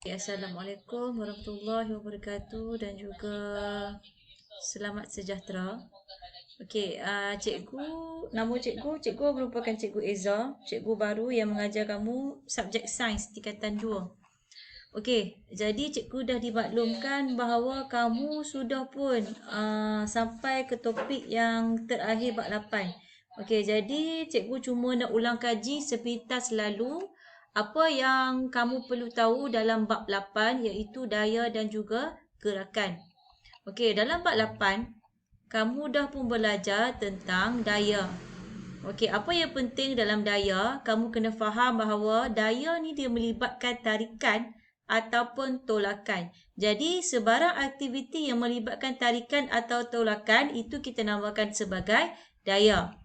Assalamualaikum warahmatullahi wabarakatuh dan juga selamat sejahtera. Cikgu merupakan Cikgu Eza, cikgu baru yang mengajar kamu subjek sains tingkatan 2. Jadi cikgu dah dimaklumkan bahawa kamu sudah pun sampai ke topik yang terakhir bab 8. Jadi cikgu cuma nak ulang kaji sepintas lalu apa yang kamu perlu tahu dalam bab 8 iaitu daya dan juga gerakan. Dalam bab 8, kamu dah pun belajar tentang daya. Apa yang penting dalam daya? Kamu kena faham bahawa daya ni dia melibatkan tarikan ataupun tolakan. Jadi, sebarang aktiviti yang melibatkan tarikan atau tolakan itu kita namakan sebagai daya.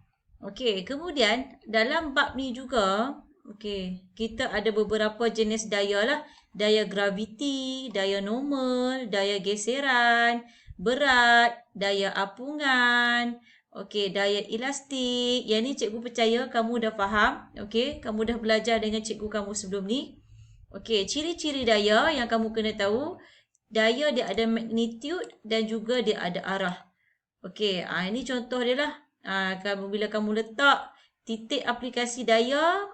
Kemudian dalam bab ni juga, kita ada beberapa jenis daya lah. Daya graviti, daya normal, daya geseran, berat, daya apungan, daya elastik. Yang ni cikgu percaya kamu dah faham. Kamu dah belajar dengan cikgu kamu sebelum ni. Ciri-ciri daya yang kamu kena tahu. Daya dia ada magnitude dan juga dia ada arah. Ini contoh dia lah. Bila kamu letak titik aplikasi daya,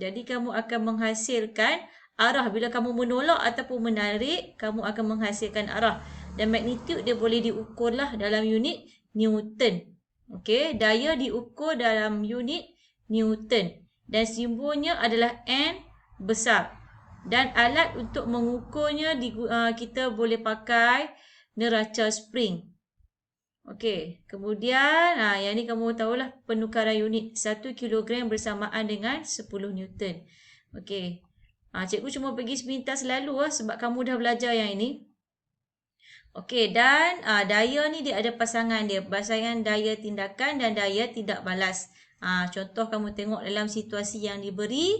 jadi kamu akan menghasilkan arah. Bila kamu menolak ataupun menarik, kamu akan menghasilkan arah. Dan magnitude dia boleh diukur lah dalam unit Newton. Daya diukur dalam unit Newton. Dan simbolnya adalah N besar. Dan alat untuk mengukurnya kita boleh pakai neraca spring. Kemudian yang ni kamu tahulah penukaran unit 1 kilogram bersamaan dengan 10 Newton. Cikgu cuma pergi sepintas lalu sebab kamu dah belajar yang ini. Dan daya ni dia ada pasangan dia. Pasangan daya tindakan dan daya tidak balas. Contoh kamu tengok dalam situasi yang diberi.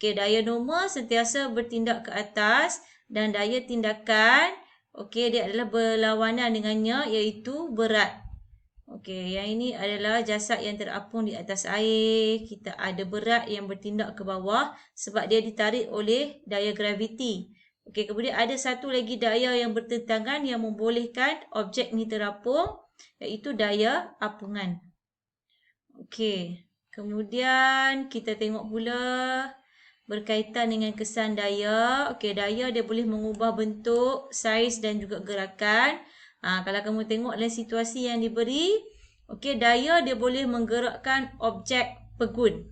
Daya normal sentiasa bertindak ke atas dan daya tindakan dia adalah berlawanan dengannya iaitu berat. Yang ini adalah jasad yang terapung di atas air. Kita ada berat yang bertindak ke bawah sebab dia ditarik oleh daya graviti. Kemudian ada satu lagi daya yang bertentangan yang membolehkan objek ni terapung iaitu daya apungan. Kemudian kita tengok pula berkaitan dengan kesan daya. Daya dia boleh mengubah bentuk, saiz dan juga gerakan. Kalau kamu tengok dalam situasi yang diberi, daya dia boleh menggerakkan objek pegun.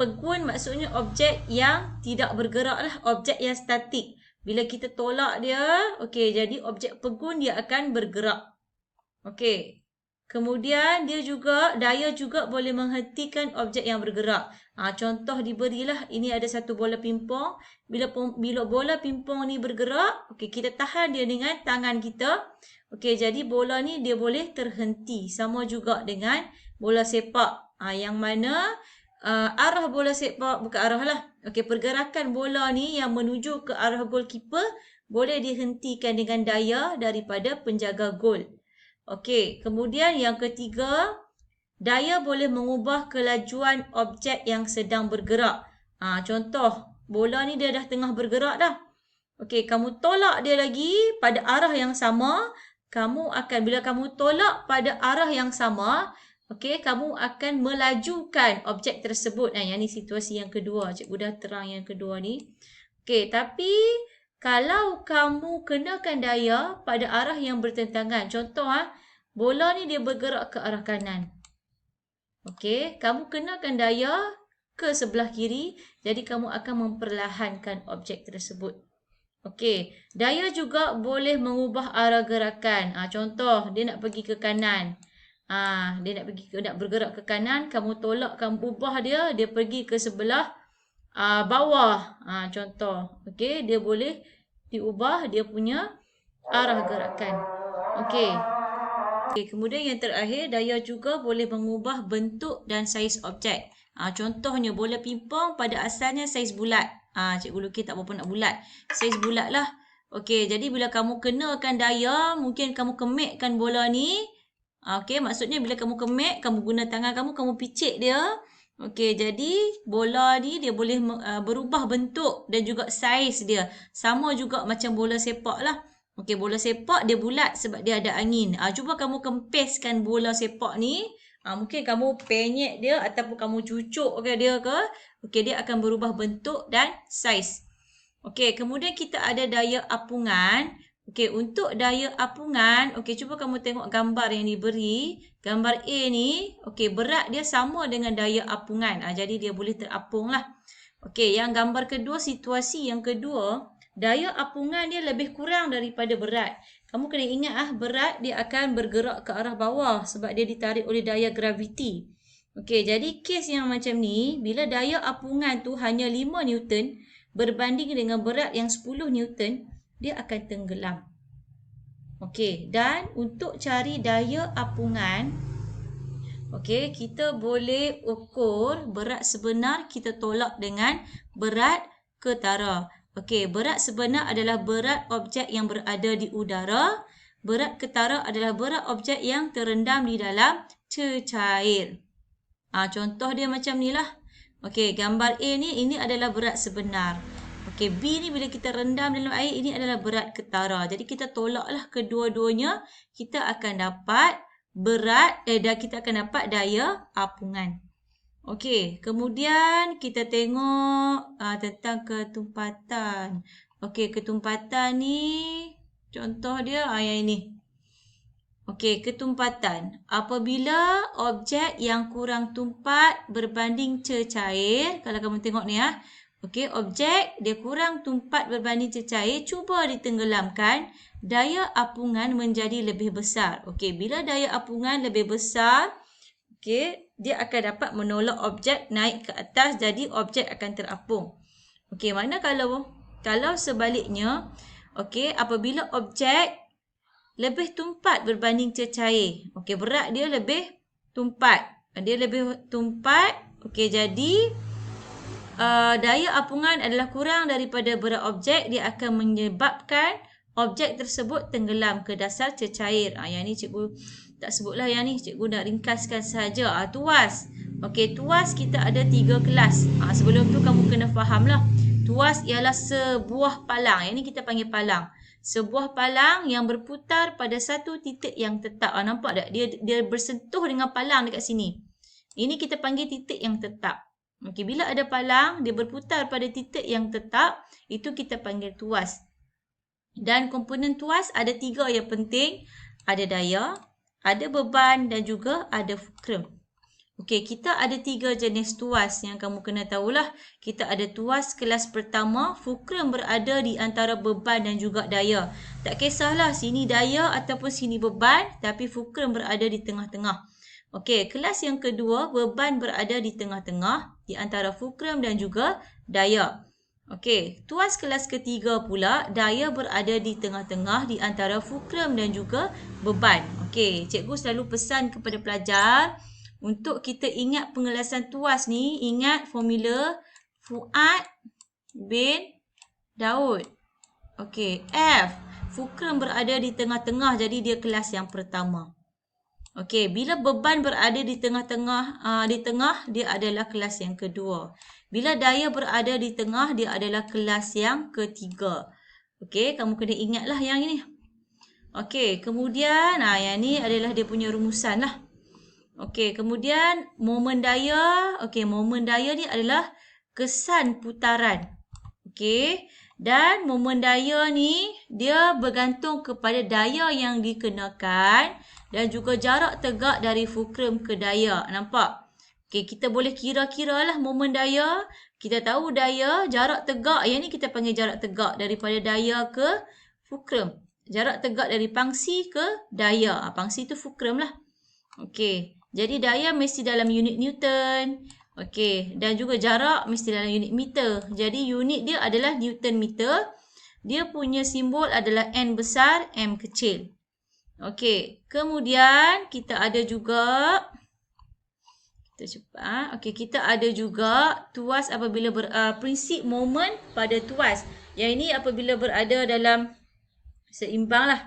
Pegun maksudnya objek yang tidak bergerak lah, objek yang statik. Bila kita tolak dia, jadi objek pegun dia akan bergerak. Kemudian daya juga boleh menghentikan objek yang bergerak. Contoh diberilah, ini ada satu bola pimpong. Bila bola pimpong ni bergerak, kita tahan dia dengan tangan kita. Jadi bola ni dia boleh terhenti. Sama juga dengan bola sepak. Yang mana arah bola sepak, bukan arah lah. Pergerakan bola ni yang menuju ke arah goalkeeper boleh dihentikan dengan daya daripada penjaga gol. Kemudian yang ketiga, daya boleh mengubah kelajuan objek yang sedang bergerak. Contoh, bola ni dia dah tengah bergerak dah. Kamu tolak dia lagi pada arah yang sama. Bila kamu tolak pada arah yang sama, kamu akan melajukan objek tersebut. Yang ni situasi yang kedua. Cikgu dah terang yang kedua ni. Tapi kalau kamu kenakan daya pada arah yang bertentangan. Contoh, bola ni dia bergerak ke arah kanan. Kamu kenakan daya ke sebelah kiri. Jadi kamu akan memperlahankan objek tersebut. Daya juga boleh mengubah arah gerakan. Contoh, dia nak pergi ke kanan. Dia nak bergerak ke kanan. Kamu tolak, kamu ubah dia pergi ke sebelah bawah. Contoh, dia boleh diubah dia punya arah gerakan. Kemudian yang terakhir, daya juga boleh mengubah bentuk dan saiz objek. Contohnya bola pimpong pada asalnya saiz bulat. Cikgu lukis tak berapa nak bulat. Saiz bulat lah. Jadi bila kamu kenakan daya, mungkin kamu kemekkan bola ni. Maksudnya bila kamu kemek, kamu guna tangan kamu picit dia. Okey, jadi bola ni dia boleh berubah bentuk dan juga saiz dia. Sama juga macam bola sepak lah. Okey, bola sepak dia bulat sebab dia ada angin. Cuba kamu kempeskan bola sepak ni. Mungkin kamu penyek dia ataupun kamu cucuk ke dia ke. Okey, dia akan berubah bentuk dan saiz. Okey, kemudian kita ada daya apungan. Okey, untuk daya apungan, okey, cuba kamu tengok gambar yang diberi. Gambar A ni, okey, berat dia sama dengan daya apungan. Jadi dia boleh terapung lah. Okey, yang gambar kedua, situasi yang kedua, daya apungan dia lebih kurang daripada berat. Kamu kena ingat berat dia akan bergerak ke arah bawah sebab dia ditarik oleh daya graviti. Okey, jadi kes yang macam ni, bila daya apungan tu hanya 5 Newton berbanding dengan berat yang 10 Newton, dia akan tenggelam. Okey, dan untuk cari daya apungan, okey, kita boleh ukur berat sebenar kita tolak dengan berat ketara. Okey, berat sebenar adalah berat objek yang berada di udara. Berat ketara adalah berat objek yang terendam di dalam cecair. Contoh dia macam ni lah. Okey, gambar A ni, ini adalah berat sebenar. Okey, B ni bila kita rendam dalam air, ini adalah berat ketara. Jadi kita tolaklah kedua-duanya, kita akan dapat berat, dan kita akan dapat daya apungan. Okey, kemudian kita tengok tentang ketumpatan. Okey, ketumpatan ni, contoh dia yang ini. Okey, ketumpatan. Apabila objek yang kurang tumpat berbanding cecair, kalau kamu tengok ni okey, objek dia kurang tumpat berbanding cecair, cuba ditenggelamkan, daya apungan menjadi lebih besar. Okey, bila daya apungan lebih besar, okey, dia akan dapat menolak objek naik ke atas, jadi objek akan terapung. Okey, mana kalau sebaliknya, okey, apabila objek lebih tumpat berbanding cecair. Okey, berat dia lebih tumpat. Okey, jadi daya apungan adalah kurang daripada berat objek. Dia akan menyebabkan objek tersebut tenggelam ke dasar cecair. Yang ni cikgu tak sebutlah yang ni. Cikgu nak ringkaskan sahaja. Tuas. Okey, tuas kita ada 3 kelas. Sebelum tu kamu kena fahamlah. Tuas ialah sebuah palang. Yang ni kita panggil palang. Sebuah palang yang berputar pada satu titik yang tetap. Nampak tak? Dia bersentuh dengan palang dekat sini. Ini kita panggil titik yang tetap. Okey, bila ada palang, dia berputar pada titik yang tetap, itu kita panggil tuas. Dan komponen tuas ada 3 yang penting. Ada daya, ada beban dan juga ada fulcrum. Okey, kita ada 3 jenis tuas yang kamu kena tahulah. Kita ada tuas kelas pertama, fulcrum berada di antara beban dan juga daya. Tak kisahlah sini daya ataupun sini beban, tapi fulcrum berada di tengah-tengah. Okey, kelas yang kedua, beban berada di tengah-tengah di antara fulcrum dan juga daya. Okey, tuas kelas ketiga pula, daya berada di tengah-tengah di antara fulcrum dan juga beban. Okey, cikgu selalu pesan kepada pelajar, untuk kita ingat pengelasan tuas ni, ingat formula Fuad bin Daud. Okey, F. Fulcrum berada di tengah-tengah, jadi dia kelas yang pertama. Okey, bila beban berada di tengah-tengah, dia adalah kelas yang kedua. Bila daya berada di tengah, dia adalah kelas yang ketiga. Okey, kamu kena ingatlah yang ini. Okey, kemudian yang ni adalah dia punya rumusan lah. Okey, kemudian momen daya. Okey, momen daya ni adalah kesan putaran. Okey, dan momen daya ni dia bergantung kepada daya yang dikenakan dan juga jarak tegak dari fulcrum ke daya. Nampak? Okey, kita boleh kira-kiralah momen daya. Kita tahu daya, jarak tegak. Yang ni kita panggil jarak tegak daripada daya ke fulcrum. Jarak tegak dari pangsi ke daya. Pangsi tu fulcrum lah. Okey. Jadi daya mesti dalam unit Newton. Okey, dan juga jarak mesti dalam unit meter. Jadi unit dia adalah Newton meter. Dia punya simbol adalah N besar, M kecil. Okey, kemudian kita ada juga kita ada juga tuas apabila prinsip momen pada tuas. Yang ini apabila berada dalam seimbang lah.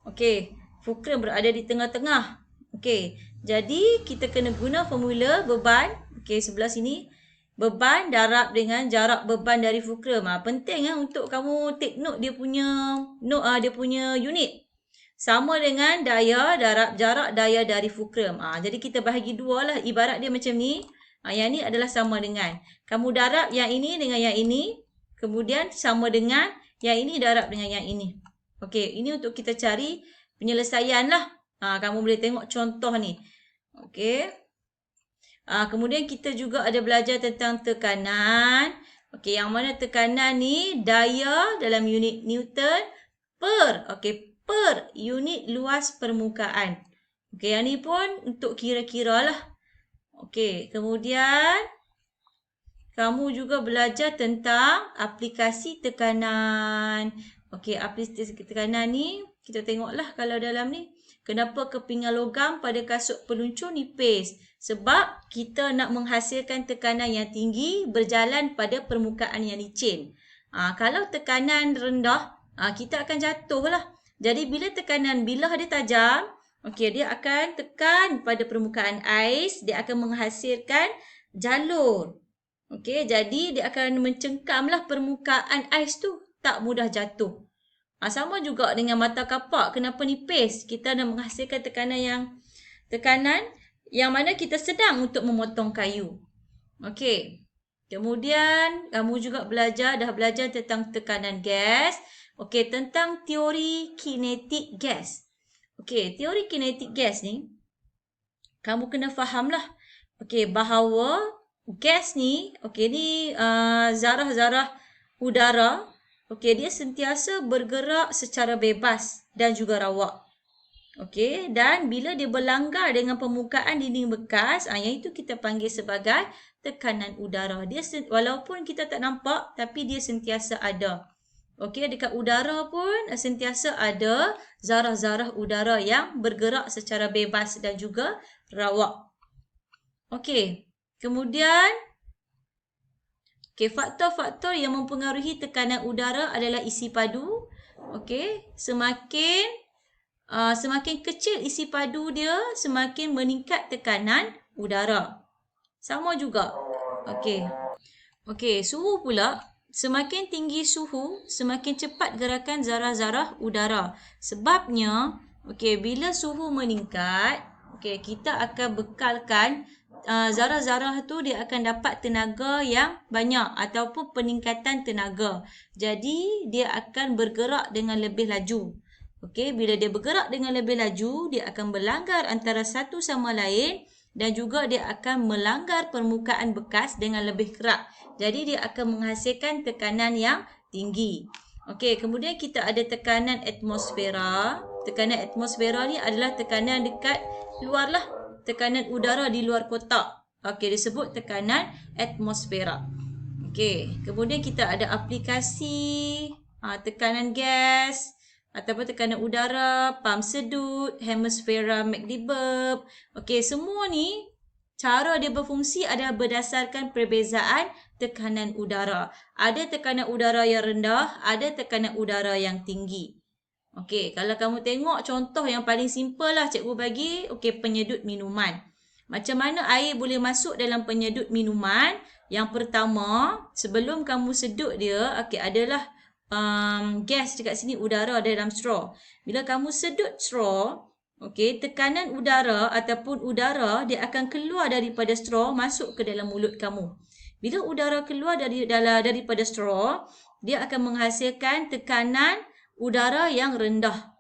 Okey, fulcrum berada di tengah-tengah. Okey, jadi kita kena guna formula beban. Okey, sebelah sini beban darab dengan jarak beban dari fulcrum. Penting untuk kamu take note dia punya unit. Sama dengan daya darab jarak daya dari fulcrum. Jadi kita bahagi dua lah. Ibarat dia macam ni. Yang ni adalah sama dengan. Kamu darab yang ini dengan yang ini. Kemudian sama dengan yang ini darab dengan yang ini. Okey, ini untuk kita cari penyelesaian lah. Kamu boleh tengok contoh ni. Okey. Kemudian kita juga ada belajar tentang tekanan. Okey, yang mana tekanan ni daya dalam unit Newton per unit luas permukaan. Okey, yang ni pun untuk kira-kira lah. Okey, kemudian kamu juga belajar tentang aplikasi tekanan. Okey, aplikasi tekanan ni kita tengoklah kalau dalam ni. Kenapa kepingan logam pada kasut peluncur nipis? Sebab kita nak menghasilkan tekanan yang tinggi berjalan pada permukaan yang licin. Kalau tekanan rendah, kita akan jatuh lah. Jadi bila dia tajam, okey, dia akan tekan pada permukaan ais, dia akan menghasilkan jalur. Okey, jadi dia akan mencengkamlah permukaan ais tu, tak mudah jatuh. Sama juga dengan mata kapak. Kenapa nipis? Kita nak menghasilkan tekanan yang mana kita sedang untuk memotong kayu. Okey. Kemudian kamu juga dah belajar tentang tekanan gas. Okey, tentang teori kinetik gas. Okey, teori kinetik gas ni kamu kena fahamlah. Okey, bahawa gas ni, okey ni zarah-zarah udara. Okey, dia sentiasa bergerak secara bebas dan juga rawak. Okey, dan bila dia berlanggar dengan permukaan dinding bekas, yang itu kita panggil sebagai tekanan udara. Dia walaupun kita tak nampak, tapi dia sentiasa ada. Okey, dekat udara pun sentiasa ada zarah-zarah udara yang bergerak secara bebas dan juga rawak. Okey, kemudian faktor-faktor yang mempengaruhi tekanan udara adalah isi padu. Okey, semakin kecil isi padu dia, semakin meningkat tekanan udara. Sama juga. Okey, suhu pula, semakin tinggi suhu, semakin cepat gerakan zarah-zarah udara. Sebabnya, bila suhu meningkat, kita akan bekalkan zarah-zarah tu dia akan dapat tenaga yang banyak ataupun peningkatan tenaga. Jadi dia akan bergerak dengan lebih laju. Okey, bila dia bergerak dengan lebih laju, dia akan berlanggar antara satu sama lain dan juga dia akan melanggar permukaan bekas dengan lebih kerak. Jadi dia akan menghasilkan tekanan yang tinggi. Okey, kemudian kita ada tekanan atmosfera. Tekanan atmosfera ni adalah tekanan dekat luar lah. Tekanan udara di luar kotak. Okey, disebut tekanan atmosfera. Okey, kemudian kita ada aplikasi tekanan gas ataupun tekanan udara, pam sedut, hemisfera McDibburg. Okey, semua ni cara dia berfungsi adalah berdasarkan perbezaan tekanan udara. Ada tekanan udara yang rendah, ada tekanan udara yang tinggi. Okey, kalau kamu tengok contoh yang paling simple lah cikgu bagi, penyedut minuman. Macam mana air boleh masuk dalam penyedut minuman? Yang pertama, sebelum kamu sedut dia, adalah gas dekat sini, udara ada dalam straw. Bila kamu sedut straw, tekanan udara ataupun udara dia akan keluar daripada straw masuk ke dalam mulut kamu. Bila udara keluar daripada straw, dia akan menghasilkan tekanan udara yang rendah.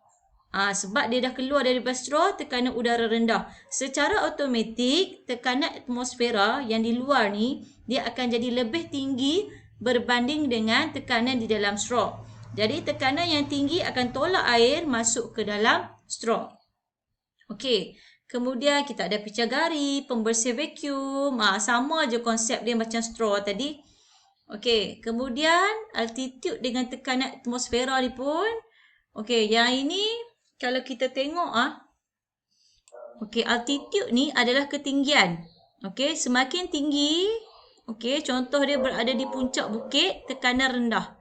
Sebab dia dah keluar daripada straw, tekanan udara rendah. Secara automatik, tekanan atmosfera yang di luar ni, dia akan jadi lebih tinggi berbanding dengan tekanan di dalam straw. Jadi, tekanan yang tinggi akan tolak air masuk ke dalam straw. Okey, kemudian kita ada picagari, pembersih vacuum. Sama je konsep dia macam straw tadi. Okey, kemudian altitude dengan tekanan atmosfera ni pun. Okey, yang ini kalau kita tengok altitude ni adalah ketinggian. Okey, semakin tinggi, contoh dia berada di puncak bukit, tekanan rendah.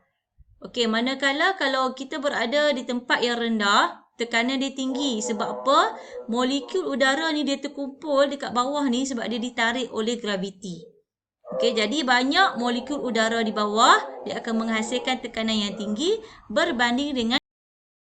Okey, manakala kalau kita berada di tempat yang rendah, tekanan dia tinggi. Sebab apa? Molekul udara ni dia terkumpul dekat bawah ni sebab dia ditarik oleh graviti. Okey, jadi banyak molekul udara di bawah, dia akan menghasilkan tekanan yang tinggi berbanding dengan